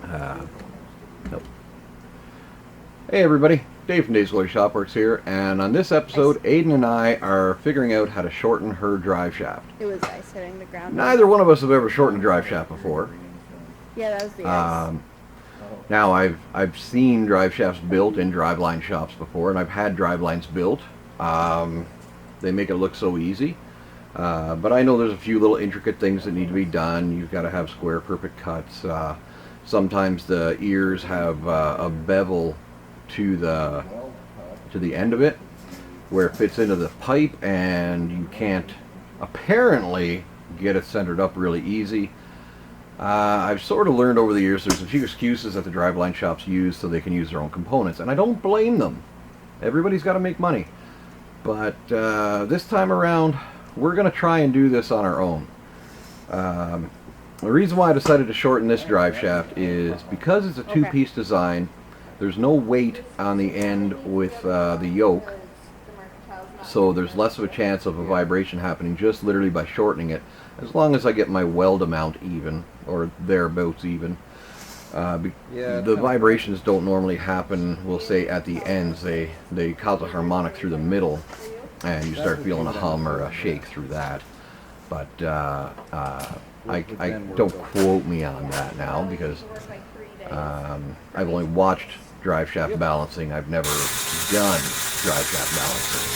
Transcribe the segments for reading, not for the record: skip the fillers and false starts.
Nope. Hey everybody, Dave from Dave's Glory Shopworks here, and on this episode, Aiden and I are figuring out how to shorten her drive shaft. It was ice hitting the ground. Neither one of us have ever shortened a drive shaft before. Yeah, that was the ice. Now I've seen drive shafts built in driveline shops before, and I've had drivelines built. They make it look so easy, but I know there's a few little intricate things that need to be done. You've got to have square, perfect cuts. Sometimes the ears have a bevel to the end of it where it fits into the pipe, and you can't apparently get it centered up really easy. I've sort of learned over the years there's a few excuses that the driveline shops use so they can use their own components, and I don't blame them. Everybody's got to make money. But this time around, we're going to try and do this on our own. The reason why I decided to shorten this drive shaft is because it's a two-piece design. There's no weight on the end with the yoke, so there's less of a chance of a vibration happening just literally by shortening it, as long as I get my weld amount even, or thereabouts even. The vibrations don't normally happen, we'll say, at the ends. They cause a harmonic through the middle, and you start feeling a hum or a shake through that. But I don't quote me on that now, because I've only watched drive shaft balancing. I've never done drive shaft balancing.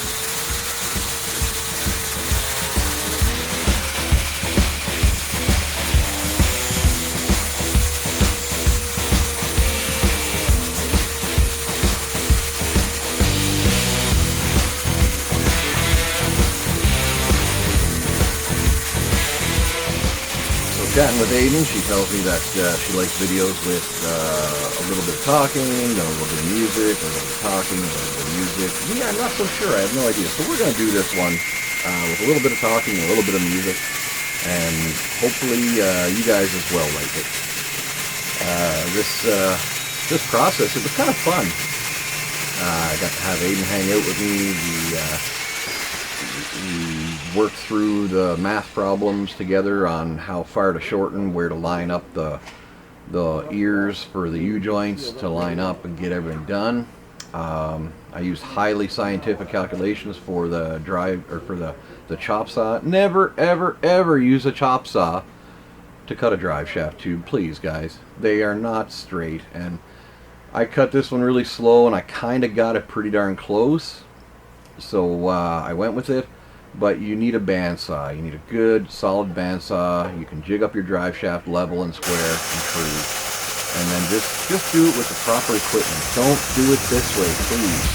Chatting with Aiden, she tells me that she likes videos with a little bit of talking, then a little bit of music, a little bit of talking, a little bit of music. Yeah, I'm not so sure. I have no idea. So we're going to do this one with a little bit of talking, a little bit of music, and hopefully you guys as well like it. This process, it was kind of fun. I got to have Aiden hang out with me. We worked through the math problems together on how far to shorten, where to line up the ears for the U-joints to line up and get everything done. I used highly scientific calculations for the the chop saw. Never, ever, ever use a chop saw to cut a drive shaft tube, please, guys. They are not straight, and I cut this one really slow, and I kind of got it pretty darn close, so I went with it. But you need a bandsaw. You need a good, solid bandsaw. You can jig up your drive shaft level and square and true. And then just do it with the proper equipment. Don't do it this way, please.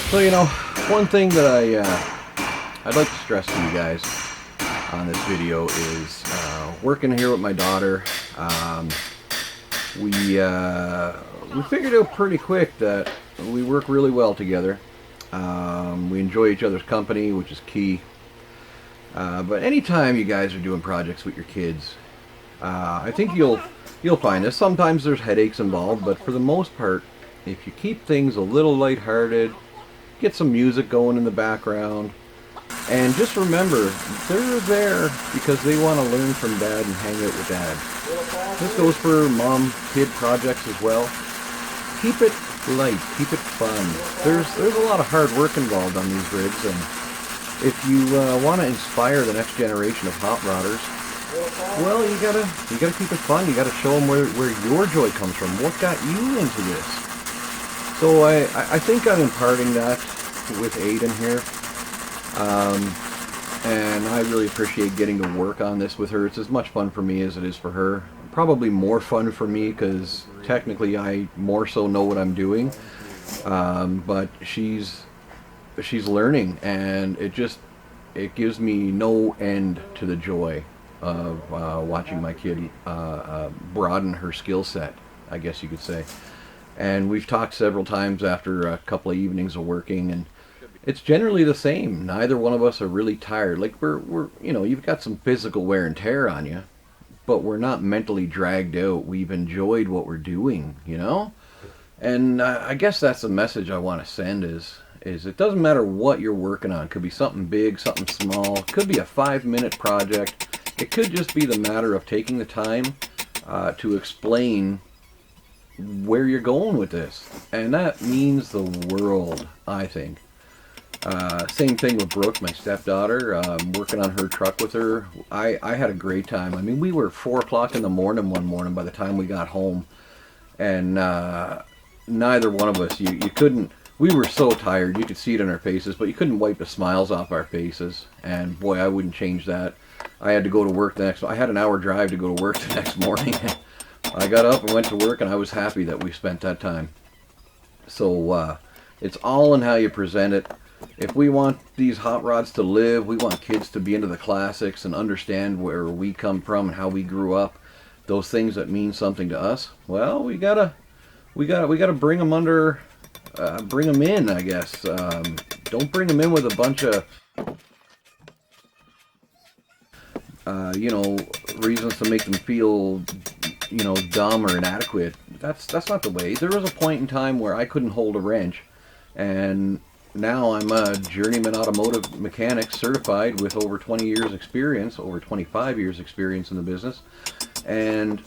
So, you know, one thing that I'd like to stress to you guys on this video is working here with my daughter. We figured out pretty quick that we work really well together. We enjoy each other's company, which is key. But anytime you guys are doing projects with your kids, I think you'll find this. Sometimes there's headaches involved, but for the most part, if you keep things a little lighthearted, get some music going in the background, and just remember, they're there because they want to learn from Dad and hang out with Dad. This goes for mom-kid projects as well. Keep it light, keep it fun. There's a lot of hard work involved on these rigs, and if you want to inspire the next generation of hot rodders, well, you gotta keep it fun. You gotta show them where your joy comes from. What got you into this? So I think I'm imparting that with Aiden here, and I really appreciate getting to work on this with her. It's as much fun for me as it is for her. Probably more fun for me because technically I more so know what I'm doing, but she's learning, and it gives me no end to the joy of watching my kid broaden her skill set, I guess you could say. And we've talked several times after a couple of evenings of working, and it's generally the same. Neither one of us are really tired. Like we're you know, you've got some physical wear and tear on you, but we're not mentally dragged out. We've enjoyed what we're doing, you know? And I guess that's the message I want to send is it doesn't matter what you're working on. It could be something big, something small. It could be a 5-minute project. It could just be the matter of taking the time to explain where you're going with this. And that means the world, I think. Same thing with Brooke, my stepdaughter. Working on her truck with her. I had a great time. I mean, we were 4 o'clock in the morning one morning by the time we got home. And neither one of us, you couldn't, we were so tired. You could see it in our faces, but you couldn't wipe the smiles off our faces. And boy, I wouldn't change that. I had to go to work I had an hour drive to go to work the next morning. I got up and went to work, and I was happy that we spent that time. So it's all in how you present it. If we want these hot rods to live, we want kids to be into the classics and understand where we come from and how we grew up, those things that mean something to us. Well, we gotta bring them bring them in, I guess. Don't bring them in with a bunch of reasons to make them feel, dumb or inadequate. That's not the way. There was a point in time where I couldn't hold a wrench, and now I'm a journeyman automotive mechanic, certified with over 20 years experience, over 25 years experience in the business, and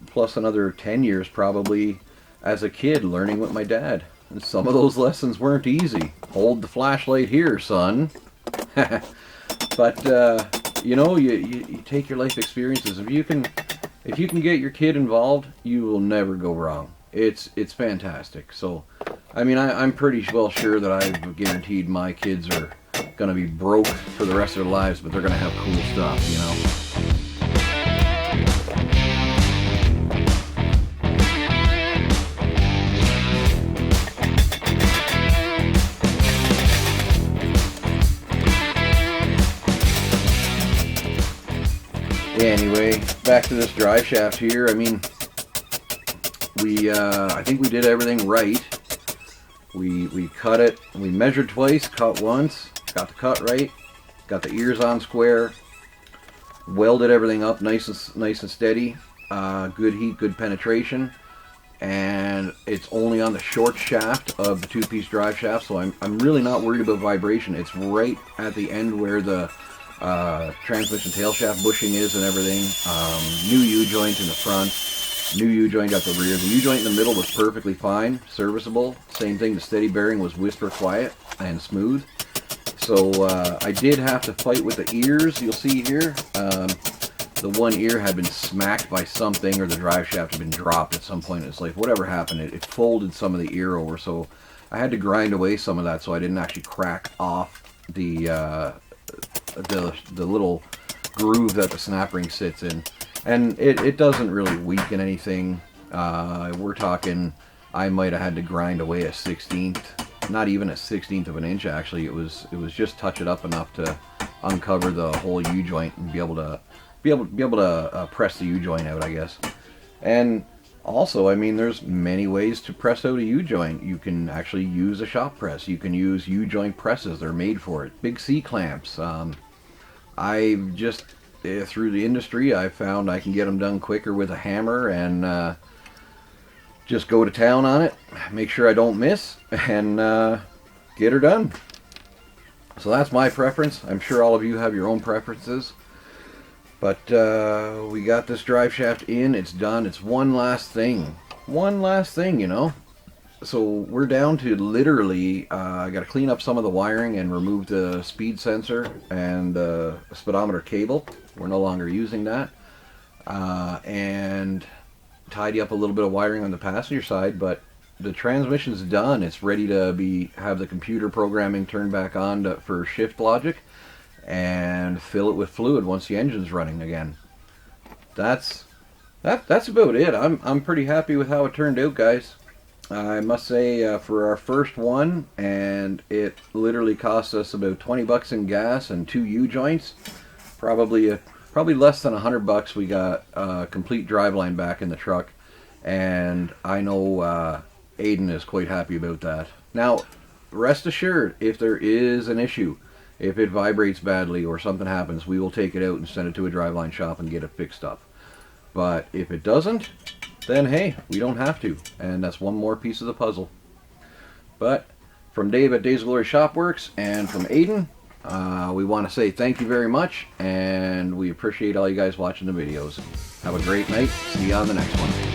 plus another 10 years probably as a kid learning with my dad. And some of those lessons weren't easy. Hold the flashlight here, son. But you take your life experiences. If you can get your kid involved, you will never go wrong. It's fantastic. So, I mean, I'm pretty well sure that I've guaranteed my kids are gonna be broke for the rest of their lives, but they're gonna have cool stuff, Anyway, back to this drive shaft here. I mean, I think we did everything right. We cut it. We measured twice, cut once, got the cut right, got the ears on square, welded everything up nice and steady. Good heat, good penetration, and it's only on the short shaft of the 2-piece drive shaft, so I'm really not worried about vibration. It's right at the end where the transmission tail shaft bushing is and everything. New U-joint in the front, new U-joint at the rear. The U-joint in the middle was perfectly fine, serviceable. Same thing, the steady bearing was whisper quiet and smooth. So I did have to fight with the ears, you'll see here. The one ear had been smacked by something, or the drive shaft had been dropped at some point in its life. Whatever happened, it folded some of the ear over, so I had to grind away some of that so I didn't actually crack off the little groove that the snap ring sits in. And it doesn't really weaken anything. We're talking, I might have had to grind away a 1/16th, not even a 1/16th of an inch actually. It was just touch it up enough to uncover the whole U-joint and be able to press the U-joint out, I guess. And also, I mean, there's many ways to press out a U-joint. You can actually use a shop press. You can use U-joint presses. They're made for it. Big C-clamps. I've just, through the industry, I found I can get them done quicker with a hammer and just go to town on it. Make sure I don't miss and get her done. So that's my preference. I'm sure all of you have your own preferences. But we got this drive shaft in, it's done, it's one last thing, So we're down to literally, I got to clean up some of the wiring and remove the speed sensor and the speedometer cable. We're no longer using that. And tidy up a little bit of wiring on the passenger side, but the transmission's done. It's ready to have the computer programming turned back on for shift logic, and fill it with fluid once the engine's running again. That's about it. I'm pretty happy with how it turned out, guys. I must say, for our first one, and it literally cost us about 20 bucks in gas and 2 U-joints, probably less than $100, we got a complete driveline back in the truck, and I know Aiden is quite happy about that. Now, rest assured, if there is an issue, if it vibrates badly or something happens, we will take it out and send it to a driveline shop and get it fixed up. But if it doesn't, then hey, we don't have to. And that's one more piece of the puzzle. But from Dave at Days of Glory Shopworks and from Aiden, we want to say thank you very much, and we appreciate all you guys watching the videos. Have a great night. See you on the next one.